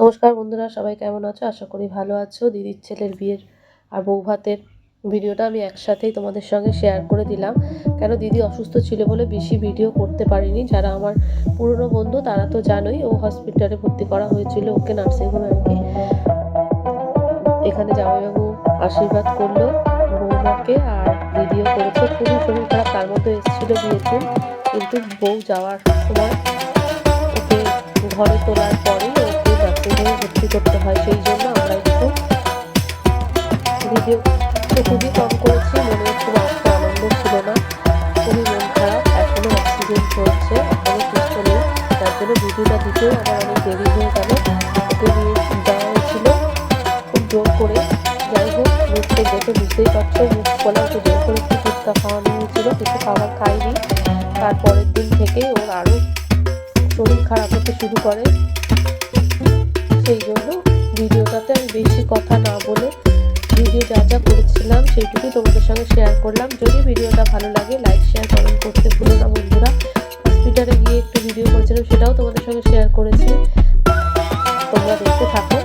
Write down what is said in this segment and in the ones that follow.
নমস্কার বন্ধুরা, সবাই কেমন আছো? আশা করি ভালো আছো। দিদির ছেলের বিয়ের আর বউ ভাতের ভিডিওটা আমি একসাথেই তোমাদের সঙ্গে শেয়ার করে দিলাম। কেন দিদি অসুস্থ ছিল বলে বেশি ভিডিও করতে পারিনি। যারা আমার পুরনো বন্ধু তারা তো জানোই, ও হসপিটালে ভর্তি করা হয়েছিল, ওকে নার্সিংহোমে আর কি। এখানে জামাইবাবু আশীর্বাদ করলো বৌমাকে, আর দিদিও করেছে। খুবই শরীর খারাপ, তার মধ্যে এসেছিল বিয়ের দিন, কিন্তু বউ যাওয়ার সময় ওকে ঘরে তোলার পরেই ওকে নার্সিংহোমে ভর্তি করতে হয়। সেই জন্য আমরা একটু ভিডিও তো খুবই কম করেছি। মনে খুব একটা আনন্দ ছিল না, খুবই মন খারাপ। এখনো অক্সিজেন চলছে, এখনো সুস্থ নেই, তার জন্য ভিডিওটা দিতেও আমার অনেক দেরি হয়ে গেল। ওকে নিয়ে যাওয়া হয়েছিল খুব জোর করে। যাই হোক, মুখে দেখে বুঝতেই পারছো, মুখ ফলা ওকে জোর করে একটু ফুচকা খাওয়ানো হয়েছিল, কিছু খাবার খাইনি। তারপরের দিন থেকেই ওর আরও শরীর খারাপ হতে শুরু করে। সেই জন্য ভিডিওটাতে আমি বেশি কথা না বলে ভিডিও যা যা করেছিলাম সেইটুকুই তোমাদের সঙ্গে শেয়ার করলাম। যদি ভিডিওটা ভালো লাগে লাইক শেয়ার কমেন্ট করতে ভুলো না বন্ধুরা। হসপিটালে গিয়ে একটু ভিডিও করেছিলাম, সেটাও তোমাদের সঙ্গে শেয়ার করেছি, তোমরা দেখতে থাকো।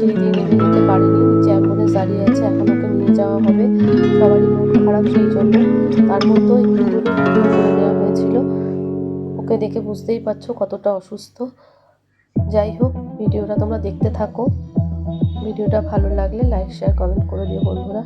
সিঁড়ি দিয়ে নেমে যেতে পারেনি, নিচে অ্যাম্বুলেন্স দাঁড়িয়ে আছে, এখন ওকে নিয়ে যাওয়া হবে। সবারই মন খারাপ সেই জন্য। তার মধ্যেও একটু ভিডিও করে নেওয়া হয়েছিল। ওকে দেখে বুঝতেই পারছো কতটা অসুস্থ। যাই হোক, ভিডিওটা তোমরা দেখতে থাকো। ভিডিওটা ভালো লাগলে লাইক শেয়ার কমেন্ট করে দিও বন্ধুরা।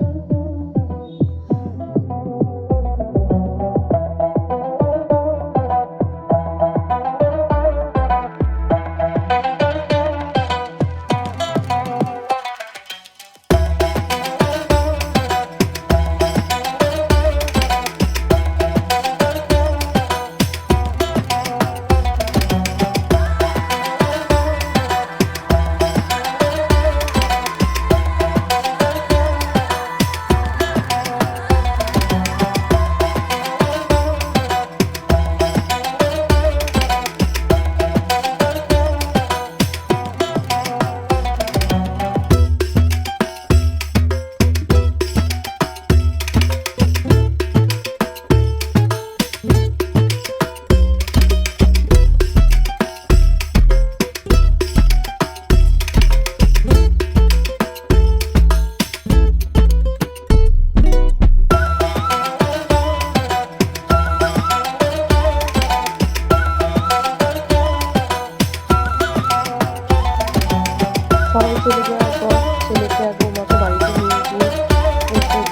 সবাই চলে যাওয়ার পর ছেলেকে আর বৌমাকে বাড়িতে নিয়ে গিয়ে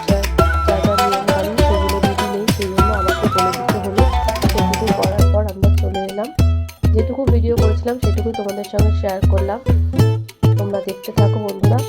যা যা নিয়মকানুন সেগুলো দিদি নেই, সেই জন্য আমাকে বলে দিতে হলো। সেটুকু করার পর আমরা চলে এলাম। যেটুকু ভিডিও করেছিলাম সেটুকুই তোমাদের সঙ্গে শেয়ার করলাম। তোমরা দেখতে থাকো বন্ধুরা।